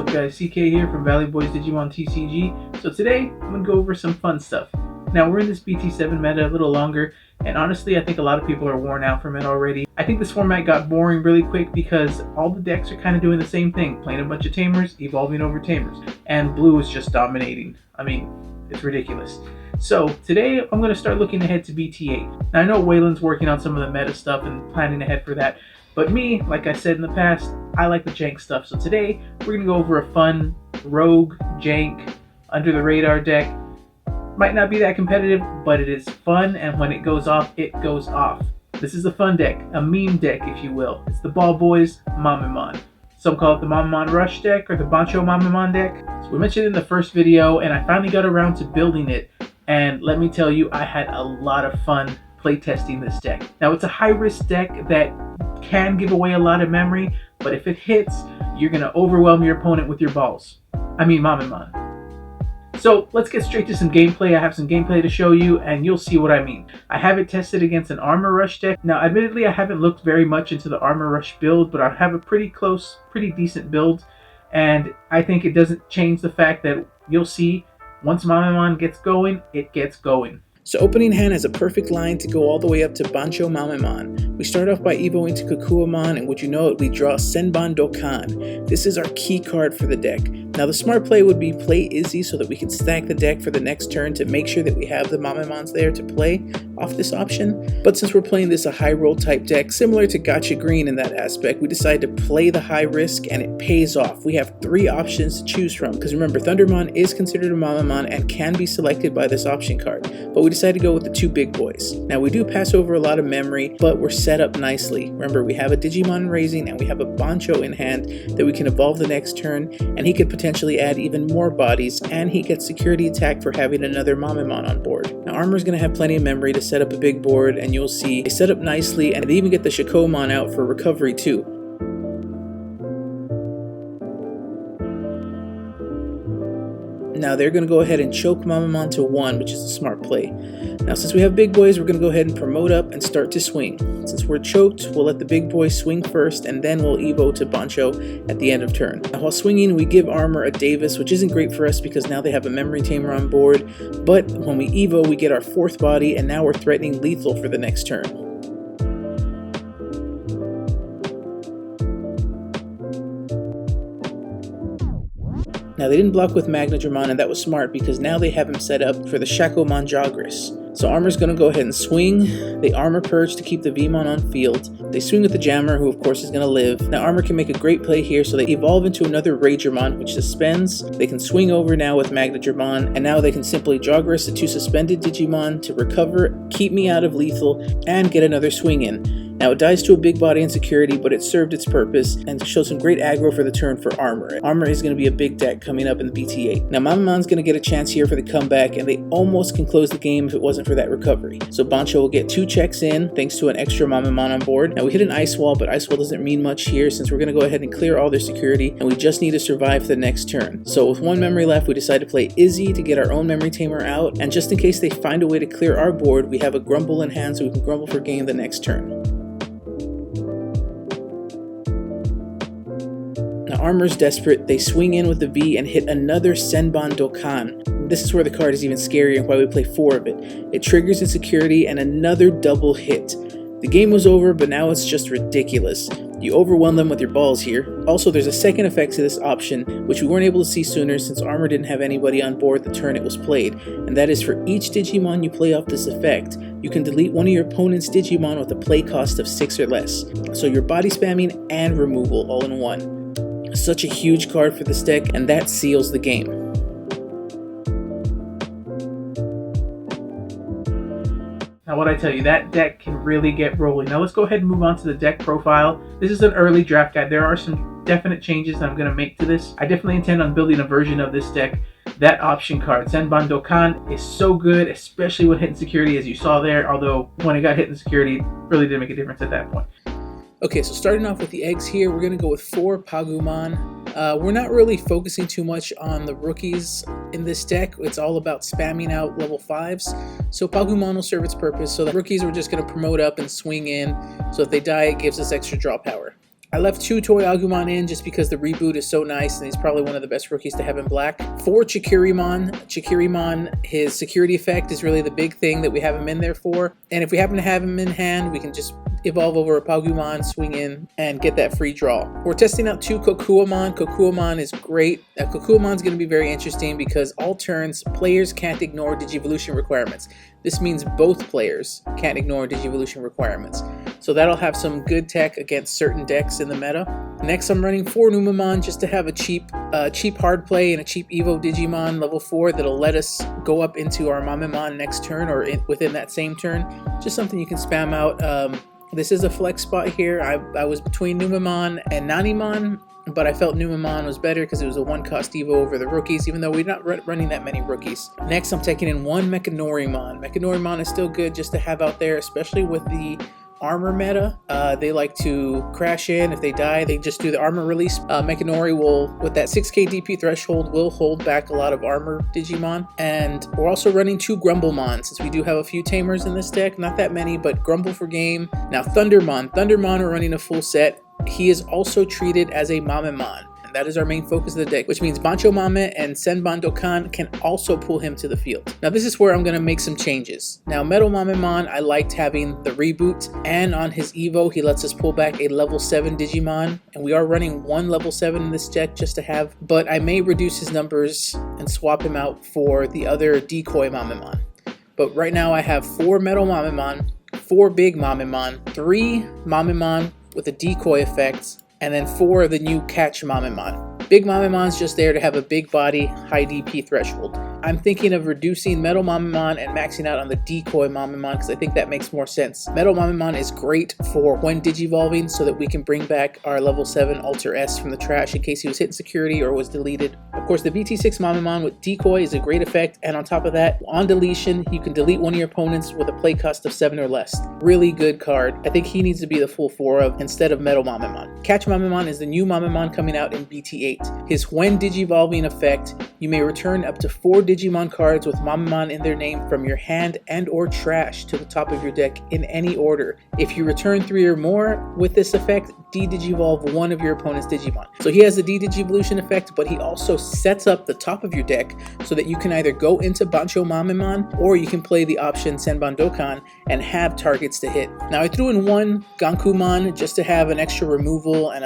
guys? CK here from Valley Boys Digimon TCG. So today I'm going to go over some fun stuff. Now we're in this BT7 meta a little longer, and honestly I think a lot of people are worn out from it already. I think this format got boring really quick because all the decks are kind of doing the same thing, playing a bunch of tamers, evolving over tamers, and blue is just dominating. I mean, it's ridiculous. So today I'm going to start looking ahead to BT8. Now I know Waylon's working on some of the meta stuff and planning ahead for that, but me, like I said in the past, I like the jank stuff. So today we're going to go over a fun rogue, jank, under the radar deck. Might not be that competitive, but it is fun, and when it goes off, it goes off. This is a fun deck, a meme deck if you will. It's the Ball Boys Meme-Mon. Some call it the Meme-Mon Rush deck or the BanchoMamemon deck. So we mentioned it in the first video, and I finally got around to building it. And let me tell you, I had a lot of fun playtesting this deck. Now it's a high risk deck that can give away a lot of memory, but if it hits, you're gonna overwhelm your opponent with your balls. I mean Meme-Mon. So let's get straight to some gameplay. I have some gameplay to show you and you'll see what I mean. I have it tested against an Armor Rush deck. Now admittedly I haven't looked very much into the Armor Rush build, but I have a pretty decent build, and I think it doesn't change the fact that you'll see once Meme-Mon gets going, it gets going. So opening hand has a perfect line to go all the way up to BanchoMamemon. We start off by evoing to Kukuamon, and would you know it, we draw Senban Dokkan. This is our key card for the deck. Now the smart play would be play Izzy so that we can stack the deck for the next turn to make sure that we have the Meme-Mons there to play off this option. But since we're playing this a high roll type deck, similar to Gacha Green in that aspect, we decide to play the high risk and it pays off. We have three options to choose from, because remember Thundermon is considered a Meme-Mon and can be selected by this option card. But we decided to go with the two big boys. Now we do pass over a lot of memory, but we're set up nicely. Remember, we have a Digimon Raising and we have a Bancho in hand that we can evolve the next turn, and he could potentially add even more bodies, and he gets security attack for having another Meme-Mon on board. Now Armor's going to have plenty of memory to set up a big board, and you'll see they set up nicely, and they even get the Shakomon out for recovery too. Now they're going to go ahead and choke Meme-Mon to 1, which is a smart play. Now since we have big boys, we're going to go ahead and promote up and start to swing. Since we're choked, we'll let the big boy swing first, and then we'll evo to Bancho at the end of turn. Now while swinging, we give Armor a Davis, which isn't great for us because now they have a memory tamer on board, but when we evo, we get our fourth body, and now we're threatening lethal for the next turn. Now they didn't block with Magnadramon, and that was smart because now they have him set up for the Shakomon Jagras. So Armor's going to go ahead and swing. They Armor Purge to keep the Vmon on field. They swing with the Jammer, who of course is going to live. Now Armor can make a great play here, so they evolve into another Ragermon, which suspends. They can swing over now with Magnadramon, and now they can simply Jagras the two suspended Digimon to recover, keep me out of lethal, and get another swing in. Now it dies to a big body in security, but it served its purpose and showed some great aggro for the turn for Armor. Armor is going to be a big deck coming up in the BT8. Now Meme-Mon's going to get a chance here for the comeback, and they almost can close the game if it wasn't for that recovery. So Bancho will get 2 checks in thanks to an extra Meme-Mon on board. Now we hit an Ice Wall, but Ice Wall doesn't mean much here since we're going to go ahead and clear all their security, and we just need to survive the next turn. So with 1 memory left, we decide to play Izzy to get our own memory tamer out, and just in case they find a way to clear our board, we have a Grumble in hand so we can grumble for game the next turn. Now Armor's desperate, they swing in with the V and hit another Senban Dokkan. This is where the card is even scarier and why we play 4 of it. It triggers insecurity and another double hit. The game was over, but now it's just ridiculous. You overwhelm them with your balls here. Also, there's a second effect to this option, which we weren't able to see sooner since Armor didn't have anybody on board the turn it was played, and that is for each Digimon you play off this effect, you can delete one of your opponent's Digimon with a play cost of 6 or less. So you're body spamming and removal all in one. Such a huge card for this deck, and that seals the game. Now what I tell you, that deck can really get rolling. Now let's go ahead and move on to the deck profile. This is an early draft guide. There are some definite changes that I'm going to make to this. I definitely intend on building a version of this deck. That option card, Senban Dokkan, is so good, especially when hitting security, as you saw there, although when it got hit in security, it really didn't make a difference at that point. Okay, so starting off with the eggs here, we're going to go with 4 Pagumon. We're not really focusing too much on the rookies in this deck. It's all about spamming out level 5s. So Pagumon will serve its purpose. So the rookies we're just going to promote up and swing in. So if they die, it gives us extra draw power. I left 2 Toy Agumon in just because the reboot is so nice and he's probably one of the best rookies to have in black. 4 Chikirimon. Chikirimon, his security effect is really the big thing that we have him in there for. And if we happen to have him in hand, we can just evolve over a Pagumon, swing in, and get that free draw. We're testing out 2 Kokuamon. Kokuamon is great. Kokuamon's going to be very interesting because all turns, players can't ignore Digivolution requirements. This means both players can't ignore Digivolution requirements. So that'll have some good tech against certain decks in the meta. Next, I'm running 4 Numemon just to have a cheap hard play and a cheap Evo Digimon level 4 that'll let us go up into our Mamemon next turn or within that same turn. Just something you can spam out. This is a flex spot here. I was between Numemon and Nanimon, but I felt Numemon was better because it was a 1-cost Evo over the rookies, even though we're not running that many rookies. Next, I'm taking in 1 Mechanorimon. Mechanorimon is still good just to have out there, especially with the armor meta. They like to crash in. If they die, they just do the armor release. Mechanori will, with that 6k DP threshold, will hold back a lot of armor Digimon. And we're also running 2 Grumblemon, since we do have a few tamers in this deck. Not that many, but Grumble for game. Now Thundermon. Thundermon, we're running a full set. He is also treated as a Mamemon. That is our main focus of the deck, which means BanchoMamemon and Senban Dokkan can also pull him to the field. Now this is where I'm going to make some changes. Now BanchoMamemon, I liked having the reboot, and on his Evo he lets us pull back a level 7 Digimon, and we are running 1 level 7 in this deck just to have, but I may reduce his numbers and swap him out for the other decoy Mamemon. But right now I have 4 Metal Mamemon, 4 Big Mamemon, 3 Mamemon with a decoy effect, and then 4 of the new Catch Mamemon. Big Mamemon's just there to have a big body, high DP threshold. I'm thinking of reducing Metal Mamemon and maxing out on the Decoy Mamemon because I think that makes more sense. Metal Mamemon is great for when digivolving so that we can bring back our level 7 Alter S from the trash in case he was hit in security or was deleted. Of course, the BT6 Mamemon with Decoy is a great effect, and on top of that, on deletion, you can delete one of your opponents with a play cost of 7 or less. Really good card. I think he needs to be the full 4 of instead of Metal Mamemon. Catch Mamemon is the new Mamemon coming out in BT8. His when digivolving effect, you may return up to 4 Digimon cards with Mamemon in their name from your hand and or trash to the top of your deck in any order. If you return 3 or more with this effect, de-digivolve one of your opponent's Digimon. So he has the de-digivolution effect, but he also sets up the top of your deck so that you can either go into BanchoMamemon or you can play the option Senban Dokkan and have targets to hit. Now I threw in 1 Gankumon just to have an extra removal and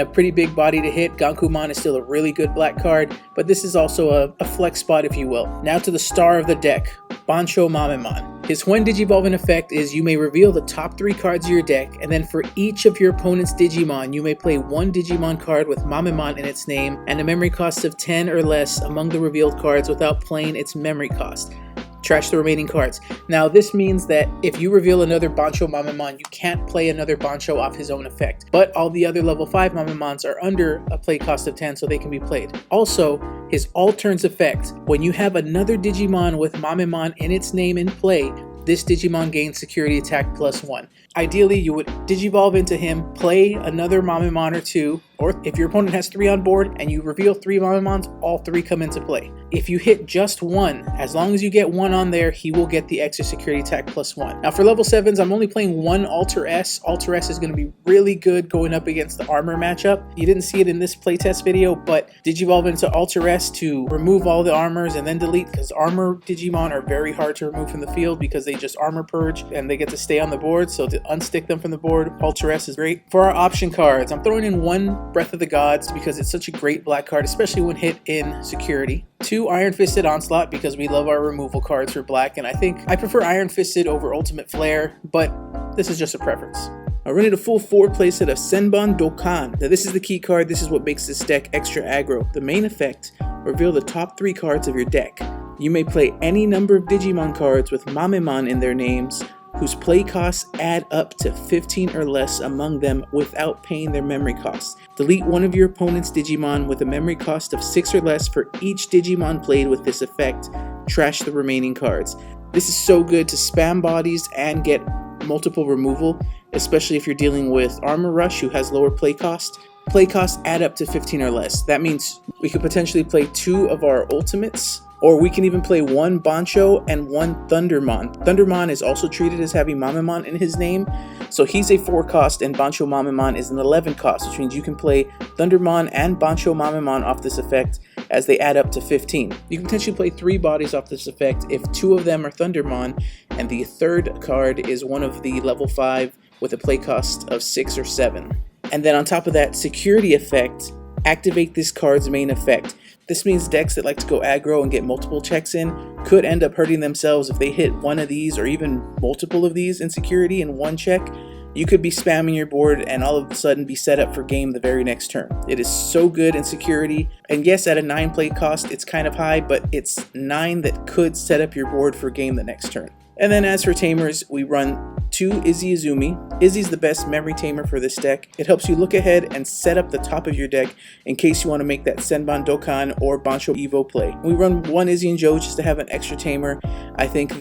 a pretty big body to hit. Gankumon is still a really good black card, but this is also a flex spot, if you will. Now to the star of the deck, BanchoMamemon. His when digivolving effect is you may reveal the top 3 cards of your deck, and then for each of your opponent's Digimon, you may play 1 Digimon card with Mamemon in its name and a memory cost of 10 or less among the revealed cards without playing its memory cost. Trash the remaining cards. Now this means that if you reveal another BanchoMamemon, you can't play another Bancho off his own effect. But all the other level 5 Mamemons are under a play cost of 10, so they can be played. Also, his all turns effect. When you have another Digimon with Mamemon in its name in play, this Digimon gains security attack +1. Ideally, you would digivolve into him, play another Mamemon or 2, or if your opponent has 3 on board and you reveal 3 Mamemons, all 3 come into play. If you hit just 1, as long as you get 1 on there, he will get the extra security attack +1. Now for level 7s, I'm only playing 1 Alter S. Alter S is going to be really good going up against the armor matchup. You didn't see it in this playtest video, but digivolve into Alter S to remove all the armors and then delete, because armor Digimon are very hard to remove from the field because they just armor purge and they get to stay on the board. So to unstick them from the board, Alter S is great. For our option cards, I'm throwing in 1 Breath of the Gods because it's such a great black card, especially when hit in security. 2 Iron Fisted Onslaught because we love our removal cards for black, and I think I prefer Iron Fisted over Ultimate Flare, but this is just a preference. I run a full 4 playset of Senban Dokkan. Now this is the key card, this is what makes this deck extra aggro. The main effect, reveal the top 3 cards of your deck. You may play any number of Digimon cards with Mamemon in their names, whose play costs add up to 15 or less among them without paying their memory costs. Delete one of your opponent's Digimon with a memory cost of 6 or less for each Digimon played with this effect. Trash the remaining cards. This is so good to spam bodies and get multiple removal, especially if you're dealing with Armor Rush, who has lower play cost. Play costs add up to 15 or less. That means we could potentially play 2 of our ultimates Or we can even play one Bancho and one Thundermon. Thundermon is also treated as having Mamemon in his name, so he's a 4 cost and BanchoMamemon is an 11 cost, which means you can play Thundermon and BanchoMamemon off this effect as they add up to 15. You can potentially play 3 bodies off this effect if 2 of them are Thundermon and the third card is one of the level 5 with a play cost of 6 or 7. And then on top of that, security effect, activate this card's main effect. This means decks that like to go aggro and get multiple checks in could end up hurting themselves if they hit one of these or even multiple of these in security in one check. You could be spamming your board and all of a sudden be set up for game the very next turn. It is so good in security, and yes, at a 9 play cost it's kind of high, but it's 9 that could set up your board for game the next turn. And then as for tamers, we run 2 Izzy Izumi. Izzy's the best memory tamer for this deck. It helps you look ahead and set up the top of your deck in case you want to make that Senban Dokkan or Bancho Evo play. We run 1 Izzy and Joe just to have an extra tamer. I think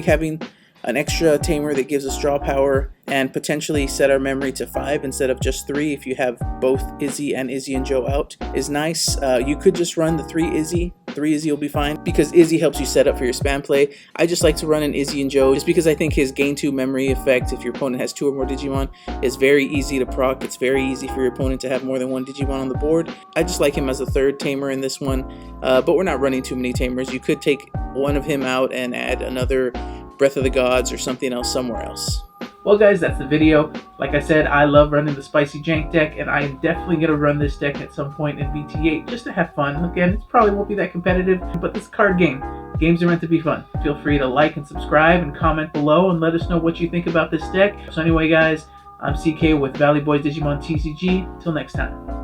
having an extra tamer that gives us draw power and potentially set our memory to 5 instead of just 3 if you have both Izzy and Joe out is nice. You could just run the 3 Izzy. 3 Izzy will be fine because Izzy helps you set up for your spam play. I just like to run an Izzy and Joe just because I think his gain 2 memory effect, if your opponent has 2 or more Digimon, is very easy to proc. It's very easy for your opponent to have more than 1 Digimon on the board. I just like him as a 3rd tamer in this one, but we're not running too many tamers. You could take one of him out and add another Breath of the Gods or something else somewhere else. Well guys, that's the video. Like I said, I love running the Spicy Jank deck, and I am definitely going to run this deck at some point in BT8 just to have fun. Again, it probably won't be that competitive, but it's a card game. Games are meant to be fun. Feel free to like and subscribe and comment below and let us know what you think about this deck. So anyway guys, I'm CK with Valley Boys Digimon TCG. Till next time.